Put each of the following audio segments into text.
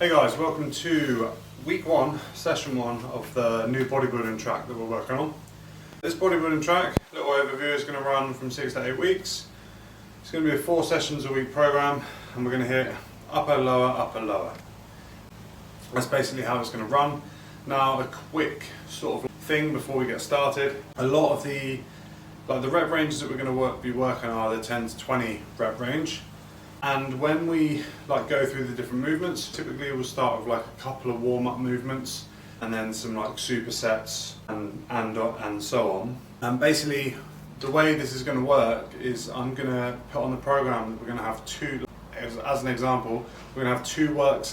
Hey guys, welcome to week one, session one of the new bodybuilding track that we're working on. This bodybuilding track, little overview, is going to run from 6 to 8 weeks. It's going to be a 4 sessions a week program, and we're going to hit upper, lower, upper, lower. That's basically how it's going to run. Now, a quick sort of thing before we get started. A lot of the rep ranges that we're going to be working are the 10 to 20 rep range. And when we go through the different movements, typically we'll start with a couple of warm-up movements and then some supersets and so on. And basically the way this is going to work is I'm going to put on the program that we're going to have as an example, we're going to have 2 warm-up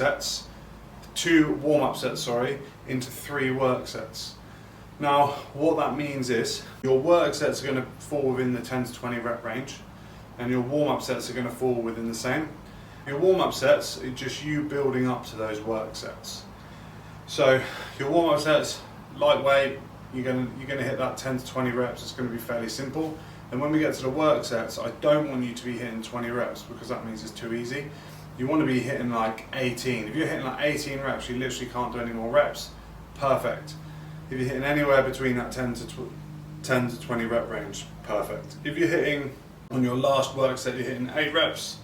sets into 3 work sets. Now what that means is your work sets are going to fall within the 10 to 20 rep range, and your warm-up sets are going to fall within the same. Your warm-up sets are just you building up to those work sets. So your warm-up sets, lightweight, you're going to hit that 10 to 20 reps. It's going to be fairly simple. And when we get to the work sets, I don't want you to be hitting 20 reps because that means it's too easy. You want to be hitting 18. If you're hitting 18 reps, you literally can't do any more reps. Perfect. If you're hitting anywhere between that 10 to 20 rep range, perfect. If you're hitting on your last work set, you're hitting 8 reps,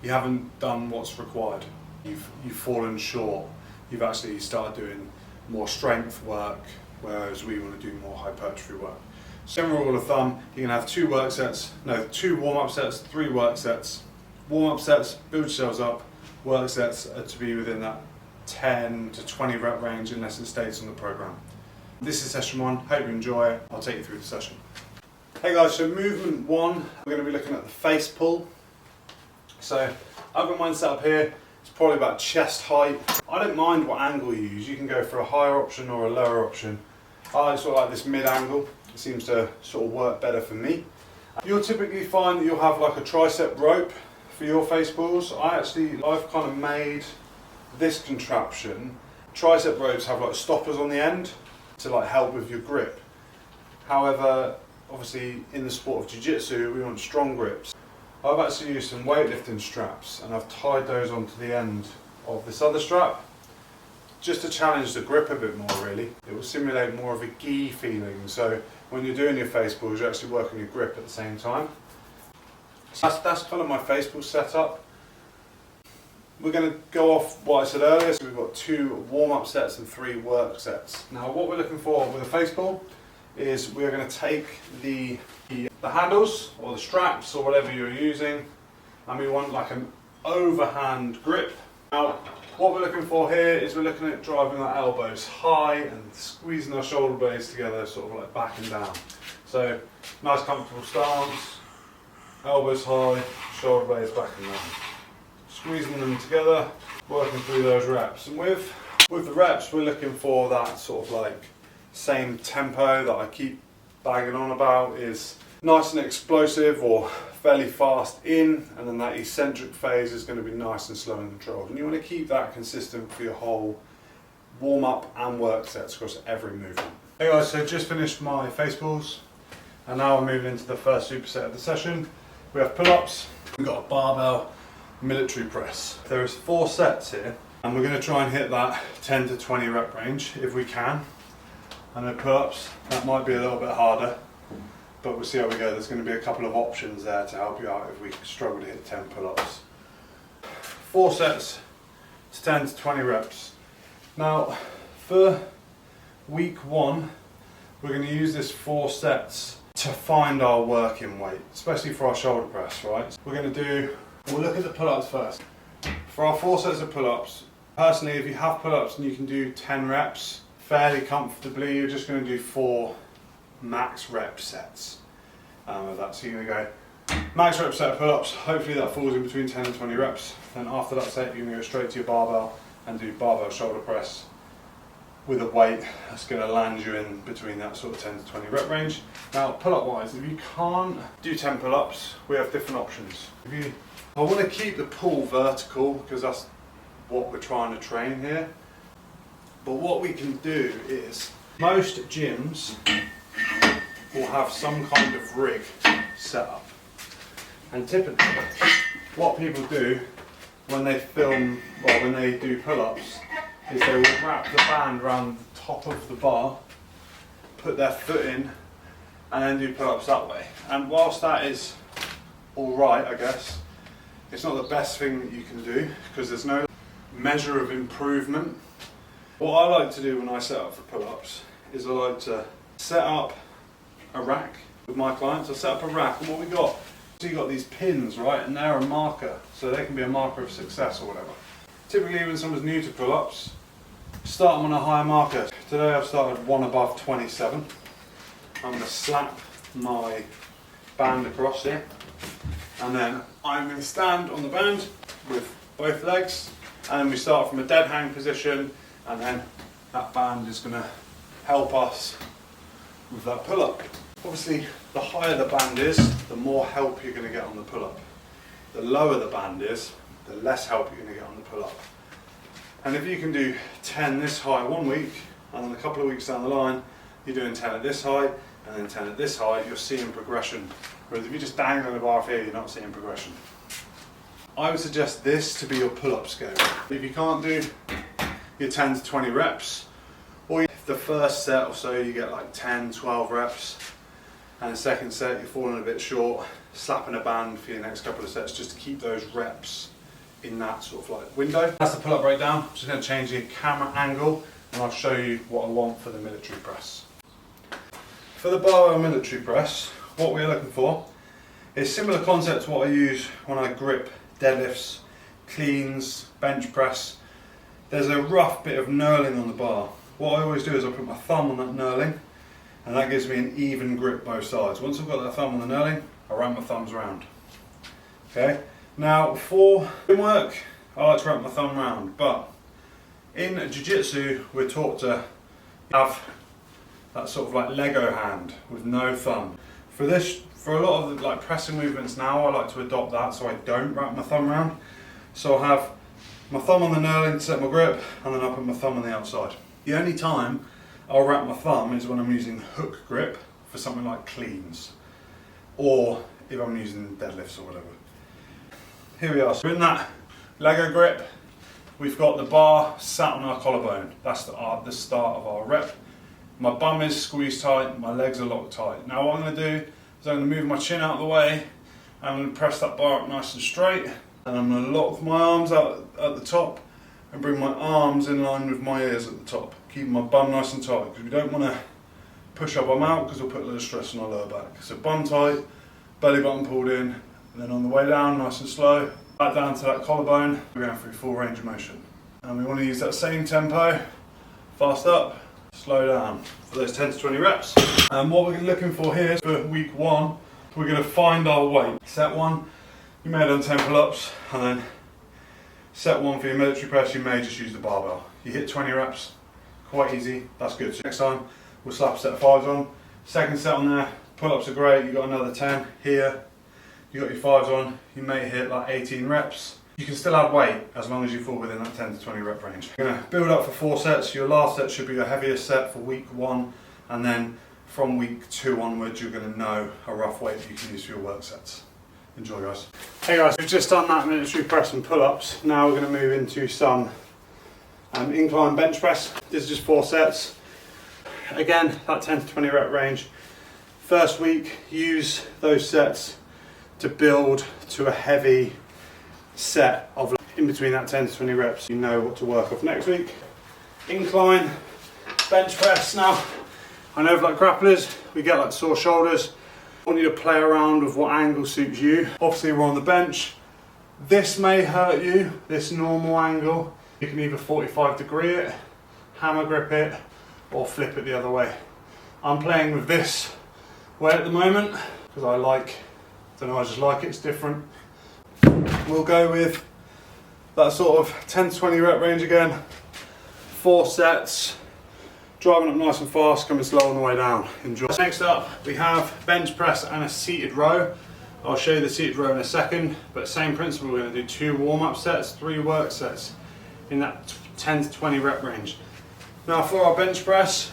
you haven't done what's required. You've fallen short. You've actually started doing more strength work, whereas we want to do more hypertrophy work. So general rule of thumb, you're going to have 2 warm-up sets, 3 work sets. Warm-up sets, build yourselves up. Work sets are to be within that 10 to 20 rep range unless it states on the program. This is session 1, hope you enjoy it. I'll take you through the session. Hey guys, so movement 1, we're going to be looking at the face pull. So I've got mine set up here, it's probably about chest height. I don't mind what angle you use, you can go for a higher option or a lower option. I sort of like this mid angle, it seems to sort of work better for me. You'll typically find that you'll have a tricep rope for your face pulls. I've kind of made this contraption. Tricep ropes have stoppers on the end to help with your grip. However, obviously in the sport of jiu-jitsu we want strong grips. I've actually used some weightlifting straps and I've tied those onto the end of this other strap just to challenge the grip a bit more really. It will simulate more of a gi feeling, so when you're doing your face pulls you're actually working your grip at the same time. So that's kind of my face pull setup. We're going to go off what I said earlier, so we've got 2 warm-up sets and 3 work sets. Now what we're looking for with a face pull is we're going to take the handles or the straps or whatever you're using, and we want an overhand grip. Now what we're looking for here is we're looking at driving our elbows high and squeezing our shoulder blades together, sort of back and down. So nice comfortable stance, elbows high, shoulder blades back and down. Squeezing them together, working through those reps. And with the reps we're looking for that sort of same tempo that I keep bagging on about, is nice and explosive or fairly fast in, and then that eccentric phase is going to be nice and slow and controlled. And you want to keep that consistent for your whole warm-up and work sets across every movement. Hey guys, so just finished my face pulls and now we're moving into the first superset of the session. We have pull-ups, we've got a barbell military press. There is 4 sets here and we're going to try and hit that 10 to 20 rep range if we can. And the pull-ups, that might be a little bit harder, but we'll see how we go. There's going to be a couple of options there to help you out if we struggle to hit 10 pull-ups. 4 sets to 10 to 20 reps. Now for week 1, we're going to use this 4 sets to find our working weight, especially for our shoulder press, right? We'll look at the pull-ups first. For our 4 sets of pull-ups, personally if you have pull-ups and you can do 10 reps, fairly comfortably, you're just going to do 4 max rep sets of that. So you're going to go max rep set of pull-ups, hopefully that falls in between 10 and 20 reps. Then after that set you're going to go straight to your barbell and do barbell shoulder press with a weight that's going to land you in between that sort of 10 to 20 rep range. Now pull-up wise, if you can't do 10 pull-ups, we have different options. I want to keep the pull vertical because that's what we're trying to train here. But what we can do is, most gyms will have some kind of rig set up. And typically, what people do when they when they do pull-ups, is they will wrap the band around the top of the bar, put their foot in, and then do pull-ups that way. And whilst that is alright, I guess, it's not the best thing that you can do because there's no measure of improvement. What I like to do when I set up for pull-ups is I like to set up a rack with my clients. I set up a rack, and what we got, so you got these pins, right, and they're a marker, so they can be a marker of success or whatever. Typically when someone's new to pull-ups, start them on a higher marker. Today I've started one above 27. I'm going to slap my band across here, and then I'm going to stand on the band with both legs, and then we start from a dead hang position, and then that band is going to help us with that pull-up. Obviously, the higher the band is, the more help you're going to get on the pull-up. The lower the band is, the less help you're going to get on the pull-up. And if you can do 10 this high one week, and then a couple of weeks down the line, you're doing 10 at this height, and then 10 at this height, you're seeing progression. Whereas if you just dangle the bar off here, you're not seeing progression. I would suggest this to be your pull-up scale. If you can't do your 10 to 20 reps, or the first set or so you get like 10, 12 reps, and the second set you're falling a bit short, slapping a band for your next couple of sets just to keep those reps in that sort of like window. That's the pull-up breakdown. I'm just going to change the camera angle and I'll show you what I want for the military press. For the barbell military press, what we're looking for is similar concept to what I use when I grip deadlifts, cleans, bench press. There's a rough bit of knurling on the bar. What I always do is I put my thumb on that knurling, and that gives me an even grip both sides. Once I've got that thumb on the knurling, I wrap my thumbs around. Okay. Now for work, I like to wrap my thumb round, but in jiu-jitsu we're taught to have that sort of like Lego hand with no thumb. For a lot of the like pressing movements now, I like to adopt that so I don't wrap my thumb round. So I have my thumb on the knurling to set my grip, and then I put my thumb on the outside. The only time I'll wrap my thumb is when I'm using hook grip for something like cleans, or if I'm using deadlifts or whatever. Here we are. So in that Lego grip, we've got the bar sat on our collarbone. That's the start of our rep. My bum is squeezed tight, my legs are locked tight. Now what I'm going to do is I'm going to move my chin out of the way, I'm going to press that bar up nice and straight, and I'm going to lock my arms out at the top and bring my arms in line with my ears at the top, keeping my bum nice and tight, because we don't want to push our bum out because we'll put a little stress on our lower back. So bum tight, belly button pulled in, and then on the way down, nice and slow, back down to that collarbone, we're going through full range of motion. And we want to use that same tempo, fast up, slow down, for those 10 to 20 reps. And what we're looking for here for week one, we're going to find our weight. Set one, you may have done 10 pull-ups, and then set one for your military press, you may just use the barbell. You hit 20 reps, quite easy, that's good. So next time, we'll slap a set of 5s on. Second set on there, pull-ups are great, you got another 10 here, you got your 5s on, you may hit like 18 reps. You can still add weight as long as you fall within that 10 to 20 rep range. You're going to build up for 4 sets. Your last set should be your heaviest set for week 1, and then from week 2 onwards you're going to know a rough weight that you can use for your work sets. Enjoy, guys. Hey guys, we've just done that military press and pull-ups. Now we're going to move into some incline bench press. This is just 4 sets. Again, that 10 to 20 rep range. First week, use those sets to build to a heavy set of in between that 10 to 20 reps. You know what to work off next week. Incline bench press. Now I know for like grapplers we get like sore shoulders. I want you to play around with what angle suits you. Obviously we're on the bench, this may hurt you, this normal angle. You can either 45 degree it, hammer grip it, or flip it the other way. I'm playing with this way at the moment because I just like it, it's different. We'll go with that sort of 10 to 20 rep range again. 4 sets, driving up nice and fast, coming slow on the way down. Enjoy. Next up, we have bench press and a seated row. I'll show you the seated row in a second, but same principle. We're going to do 2 warm-up sets, 3 work sets in that 10 to 20 rep range. Now for our bench press,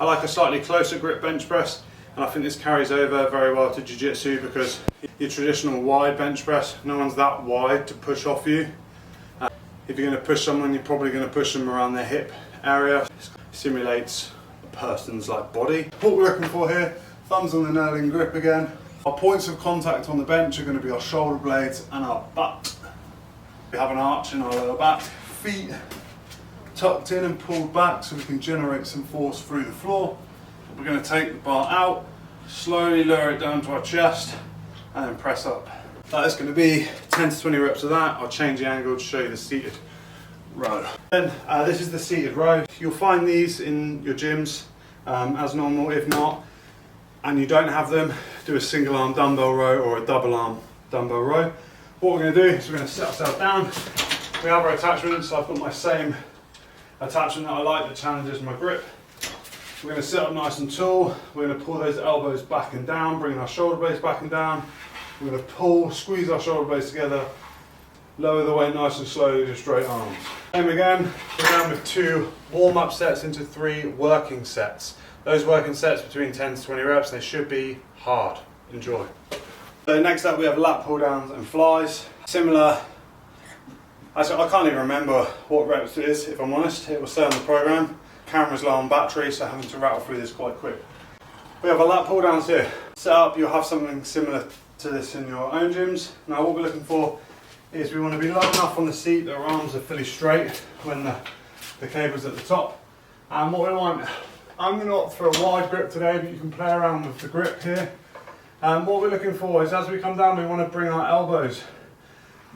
I like a slightly closer grip bench press. And I think this carries over very well to jiu-jitsu, because your traditional wide bench press, no one's that wide to push off you. If you're going to push someone, you're probably going to push them around their hip area. It simulates a person's like body. What we're looking for here, thumbs on the knurling grip again. Our points of contact on the bench are going to be our shoulder blades and our butt. We have an arch in our lower back, feet tucked in and pulled back so we can generate some force through the floor. We're going to take the bar out, slowly lower it down to our chest, and then press up. That is going to be 10 to 20 reps of that. I'll change the angle to show you the seated row. Then this is the seated row. You'll find these in your gyms as normal. If not, and you don't have them, do a single arm dumbbell row or a double arm dumbbell row. What we're going to do is we're going to sit ourselves down. We have our attachments, so I've got my same attachment that I like that challenges my grip. We're going to sit up nice and tall. We're going to pull those elbows back and down, bringing our shoulder blades back and down. We're going to pull, squeeze our shoulder blades together, lower the weight nice and slowly to straight arms. Same again, we're down with 2 warm-up sets into 3 working sets. Those working sets between 10 to 20 reps, they should be hard. Enjoy. So next up we have lat pull downs and flies. Similar, actually I can't even remember what reps it is, if I'm honest. It will say on the program. Camera's low on battery, so having to rattle through this quite quick. We have a lat pull downs here. Set up, you'll have something similar to this in your own gyms. Now what we're looking for is we want to be low enough on the seat that our arms are fully straight when the cable's at the top. And what we want, I'm going to opt for a wide grip today, but you can play around with the grip here. And what we're looking for is as we come down, we want to bring our elbows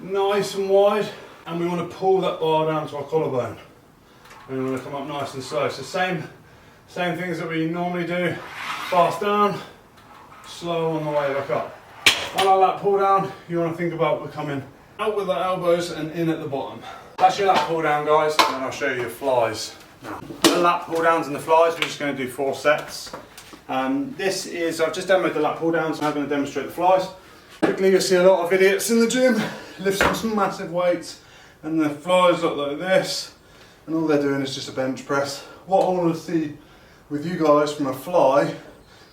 nice and wide, and we want to pull that bar down to our collarbone. And we want to come up nice and slow. So same things that we normally do. Fast down, slow on the way back up. On our lat pull down, you want to think about we're coming out with our elbows and in at the bottom. That's your lat pull down, guys, and then I'll show you your flies. Now, the lat pull downs and the flies, we're just going to do 4 sets. I've just demoed the lat pull downs, so I'm going to demonstrate the flies. Quickly, you'll see a lot of idiots in the gym lifting some massive weights, and the flies look like this, and all they're doing is just a bench press. What I want to see with you guys from a fly,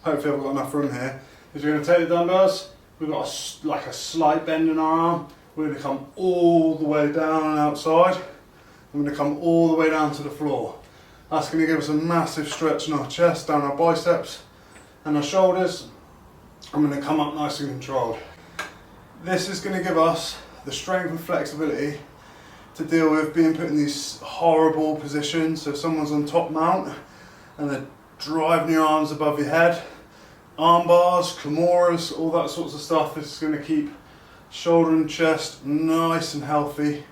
hopefully I've got enough room here, is we're going to take the dumbbells, we've got like a slight bend in our arm, we're going to come all the way down and outside, we're going to come all the way down to the floor. That's going to give us a massive stretch in our chest, down our biceps and our shoulders. I'm going to come up nice and controlled. This is going to give us the strength and flexibility to deal with being put in these horrible positions. So if someone's on top mount and they're driving your arms above your head, arm bars, kimuras, all that sorts of stuff. This is going to keep shoulder and chest nice and healthy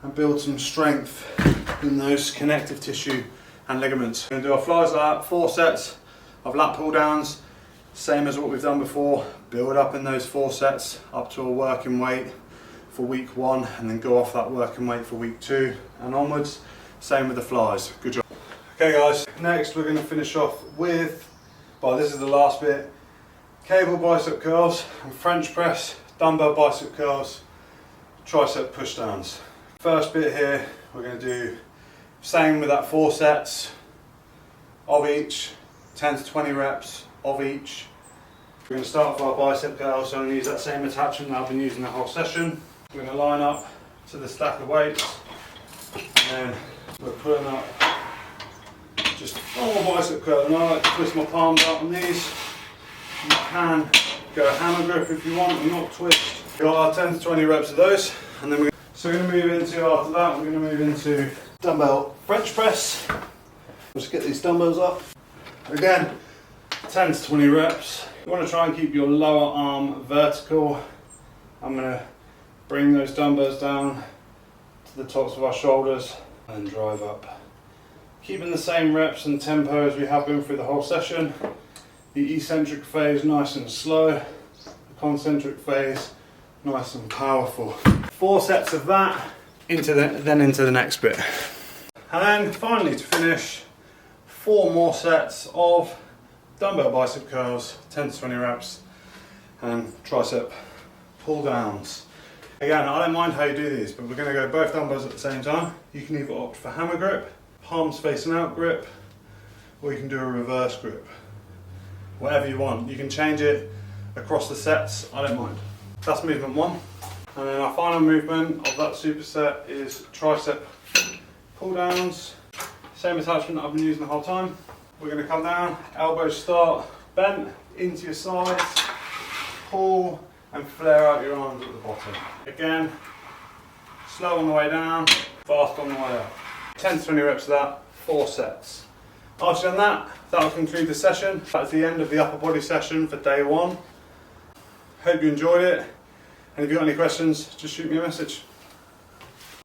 and build some strength in those connective tissue and ligaments. We're going to do our flies like that, 4 sets of lat pull downs, same as what we've done before. Build up in those 4 sets up to a working weight for week 1, and then go off that working weight for week 2 and onwards. Same with the flies. Good job. Okay guys, next we're going to finish off with, well, this is the last bit, cable bicep curls and French press, dumbbell bicep curls, tricep push downs. First bit here, we're going to do same with that 4 sets of each, 10 to 20 reps of each. We're going to start with our bicep curls, so I'm going to use that same attachment that I've been using the whole session. We're going to line up to the stack of weights, and then we're pulling up just normal bicep curl. And I like to twist my palms out on these. You can go hammer grip if you want, and not twist. We've got our 10 to 20 reps of those, and then we're going to move into, after that, we're going to move into dumbbell French press. Just get these dumbbells up. Again, 10 to 20 reps. You want to try and keep your lower arm vertical. I'm going to bring those dumbbells down to the tops of our shoulders and drive up. Keeping the same reps and tempo as we have been through the whole session. The eccentric phase nice and slow, the concentric phase nice and powerful. 4 sets of that, then into the next bit. And then finally, to finish, 4 more sets of dumbbell bicep curls, 10 to 20 reps, and tricep pull downs. Again, I don't mind how you do these, but we're going to go both dumbbells at the same time. You can either opt for hammer grip, palms facing out grip, or you can do a reverse grip. whatever you want. You can change it across the sets, I don't mind. That's movement 1. And then our final movement of that superset is tricep pull downs. Same attachment I've been using the whole time. We're going to come down, elbows start bent into your sides, pull and flare out your arms at the bottom. Again, slow on the way down, fast on the way up. 10 to 20 reps of that, 4 sets. After you've done that will conclude the session. That's the end of the upper body session for day 1. Hope you enjoyed it, and if you've got any questions, just shoot me a message.